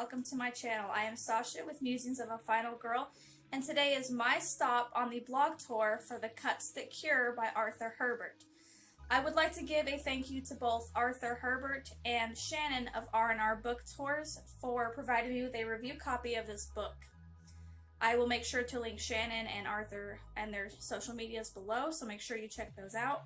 welcome to my channel. I am Sasha with Musings of a Final Girl, and today is my stop on the blog tour for The Cuts That Cure by Arthur Herbert. I would like to give a thank you to both Arthur Herbert and Shannon of R&R Book Tours for providing me with a review copy of this book. I will make sure to link Shannon and Arthur and their social medias below, so make sure you check those out.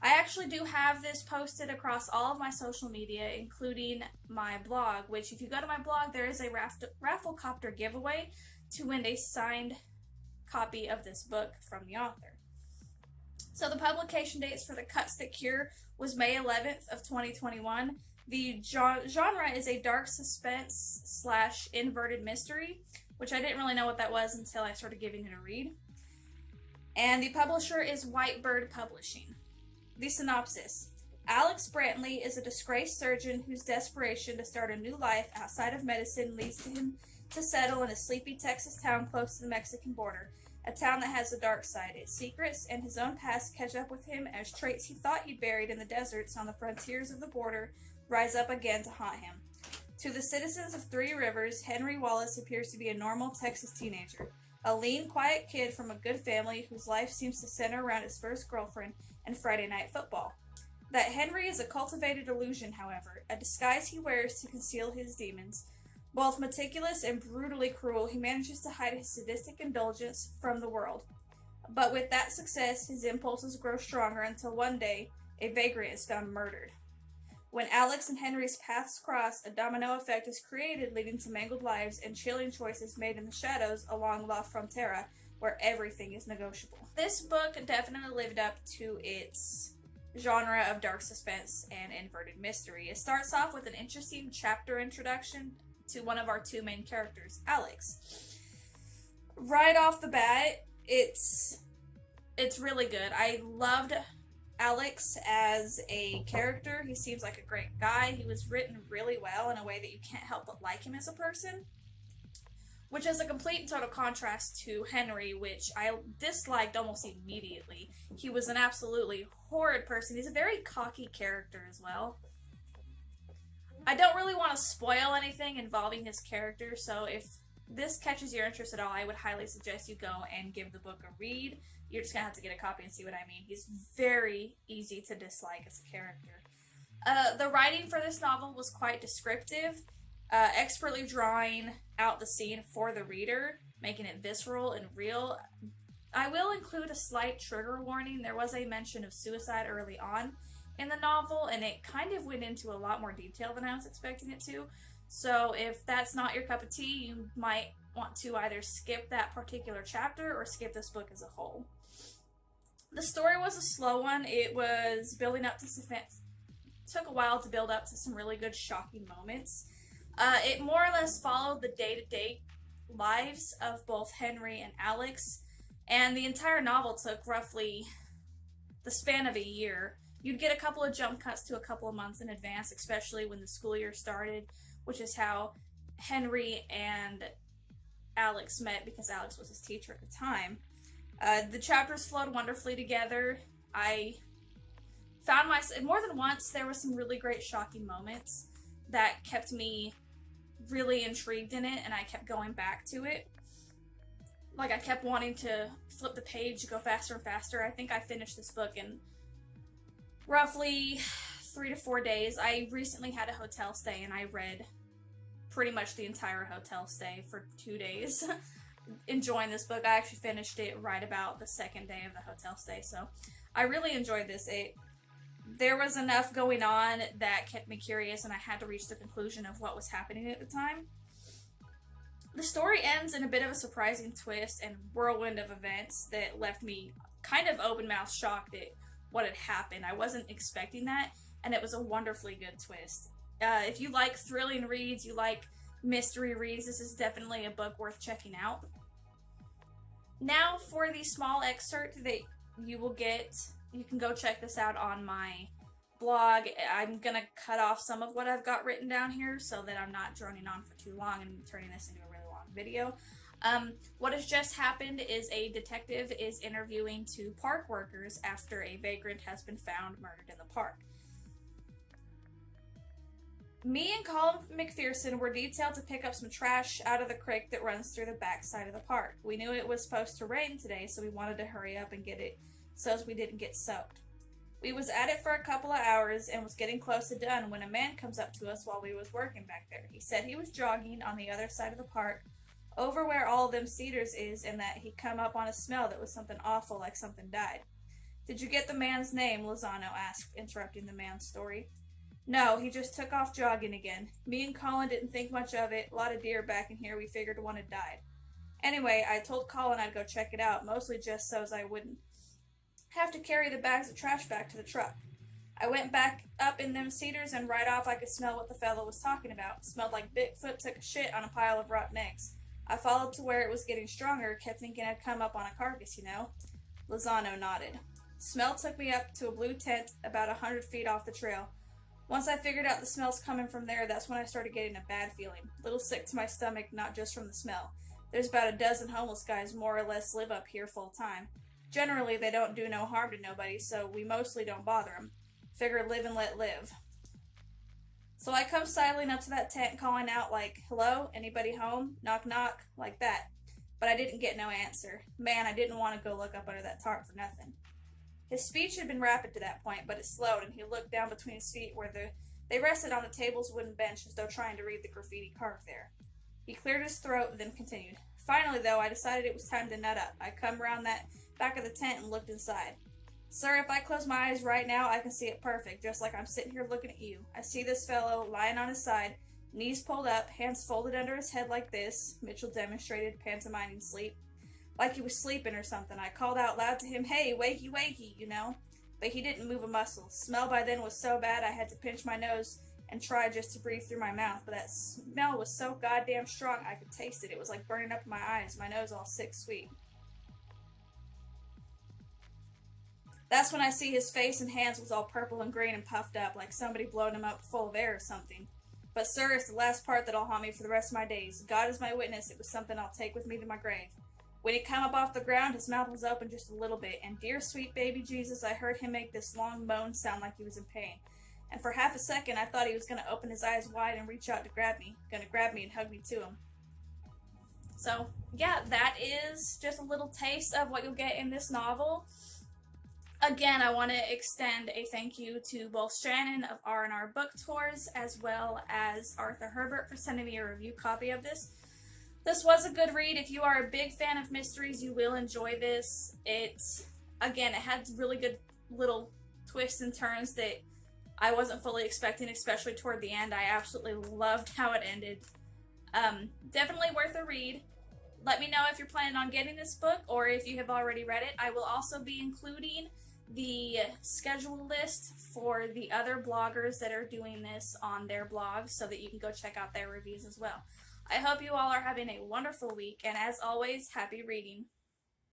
I actually do have this posted across all of my social media, including my blog, which if you go to my blog, there is a Rafflecopter giveaway to win a signed copy of this book from the author. So the publication dates for The Cuts That Cure was May 11th of 2021. The genre is a dark suspense / inverted mystery, which I didn't really know what that was until I started giving it a read. And the publisher is Whitebird Publishing. The synopsis. Alex Brantley is a disgraced surgeon whose desperation to start a new life outside of medicine leads to him to settle in a sleepy Texas town close to the Mexican border, a town that has a dark side. Its secrets and his own past catch up with him as traits he thought he'd buried in the deserts on the frontiers of the border rise up again to haunt him. To the citizens of Three Rivers, Henry Wallace appears to be a normal Texas teenager, a lean, quiet kid from a good family whose life seems to center around his first girlfriend and Friday night football. That Henry is a cultivated illusion, however, a disguise he wears to conceal his demons. Both meticulous and brutally cruel, he manages to hide his sadistic indulgence from the world. But with that success, his impulses grow stronger until one day, a vagrant is found murdered. When Alex and Henry's paths cross, a domino effect is created, leading to mangled lives and chilling choices made in the shadows along La Frontera, where everything is negotiable. This book definitely lived up to its genre of dark suspense and inverted mystery. It starts off with an interesting chapter introduction to one of our two main characters, Alex. Right off the bat, it's really good. I loved Alex as a character. He seems like a great guy. He was written really well in a way that you can't help but like him as a person, which is a complete and total contrast to Henry, which I disliked almost immediately. He was an absolutely horrid person. He's a very cocky character as well. I don't really want to spoil anything involving his character, so if this catches your interest at all, I would highly suggest you go and give the book a read. You're just going to have to get a copy and see what I mean. He's very easy to dislike as a character. The writing for this novel was quite descriptive, expertly drawing out the scene for the reader, making it visceral and real. I will include a slight trigger warning. There was a mention of suicide early on in the novel, and it kind of went into a lot more detail than I was expecting it to. So if that's not your cup of tea, you might want to either skip that particular chapter or skip this book as a whole. The story was a slow one. It was building up to suspense. It took a while to build up to some really good shocking moments. It more or less followed the day-to-day lives of both Henry and Alex, and the entire novel took roughly the span of a year. You'd get a couple of jump cuts to a couple of months in advance, especially when the school year started, which is how Henry and Alex met because Alex was his teacher at the time. The chapters flowed wonderfully together. I found myself, more than once, there were some really great shocking moments that kept me really intrigued in it, and I kept going back to it. Like, I kept wanting to flip the page, go faster and faster. I think I finished this book in roughly 3 to 4 days. I recently had a hotel stay, and I read pretty much the entire hotel stay for 2 days. Enjoying this book. I actually finished it right about the second day of the hotel stay, so I really enjoyed this. There was enough going on that kept me curious, and I had to reach the conclusion of what was happening at the time. The story ends in a bit of a surprising twist and whirlwind of events that left me kind of open-mouthed shocked at what had happened. I wasn't expecting that, and it was a wonderfully good twist. If you like thrilling reads, you like mystery reads, this is definitely a book worth checking out. Now for the small excerpt that you will get. You can go check this out on my blog. I'm going to cut off some of what I've got written down here so that I'm not droning on for too long and turning this into a really long video. What has just happened is a detective is interviewing two park workers after a vagrant has been found murdered in the park. Me and Colin McPherson were detailed to pick up some trash out of the creek that runs through the back side of the park. We knew it was supposed to rain today, so we wanted to hurry up and get it so as we didn't get soaked. We was at it for a couple of hours and was getting close to done when a man comes up to us while we was working back there. He said he was jogging on the other side of the park, over where all them cedars is, and that he come up on a smell that was something awful, like something died. Did you get the man's name? Lozano asked, interrupting the man's story. No, he just took off jogging again. Me and Colin didn't think much of it. A lot of deer back in here. We figured one had died. Anyway, I told Colin I'd go check it out, mostly just so as I wouldn't have to carry the bags of trash back to the truck. I went back up in them cedars, and right off I could smell what the fellow was talking about. It smelled like Bigfoot took a shit on a pile of rotten eggs. I followed to where it was getting stronger, kept thinking I'd come up on a carcass, you know. Lozano nodded. Smell took me up to a blue tent about 100 feet off the trail. Once I figured out the smell's coming from there, that's when I started getting a bad feeling. A little sick to my stomach, not just from the smell. There's about a dozen homeless guys more or less live up here full time. Generally, they don't do no harm to nobody, so we mostly don't bother them. Figure live and let live. So I come sidling up to that tent calling out like, hello, anybody home? Knock knock, like that. But I didn't get no answer. Man, I didn't want to go look up under that tarp for nothing. His speech had been rapid to that point, but it slowed, and he looked down between his feet where they rested on the table's wooden bench as though trying to read the graffiti carved there. He cleared his throat and then continued. Finally, though, I decided it was time to nut up. I come around that back of the tent and looked inside. Sir, if I close my eyes right now, I can see it perfect, just like I'm sitting here looking at you. I see this fellow lying on his side, knees pulled up, hands folded under his head like this. Mitchell demonstrated pantomiming sleep. Like he was sleeping or something. I called out loud to him, hey, wakey, wakey, you know. But he didn't move a muscle. Smell by then was so bad I had to pinch my nose and try just to breathe through my mouth. But that smell was so goddamn strong I could taste it. It was like burning up in my eyes, my nose all sick sweet. That's when I see his face and hands was all purple and green and puffed up, like somebody blowing him up full of air or something. But sir, it's the last part that'll haunt me for the rest of my days. God is my witness, it was something I'll take with me to my grave. When he came up off the ground, his mouth was open just a little bit, and dear sweet baby Jesus, I heard him make this long moan sound like he was in pain. And for half a second, I thought he was going to open his eyes wide and reach out to grab me and hug me to him. So, yeah, that is just a little taste of what you'll get in this novel. Again, I want to extend a thank you to both Shannon of R&R Book Tours as well as Arthur Herbert for sending me a review copy of this. This was a good read. If you are a big fan of mysteries, you will enjoy this. It had really good little twists and turns that I wasn't fully expecting, especially toward the end. I absolutely loved how it ended. Definitely worth a read. Let me know if you're planning on getting this book or if you have already read it. I will also be including the schedule list for the other bloggers that are doing this on their blogs so that you can go check out their reviews as well. I hope you all are having a wonderful week, and as always, happy reading.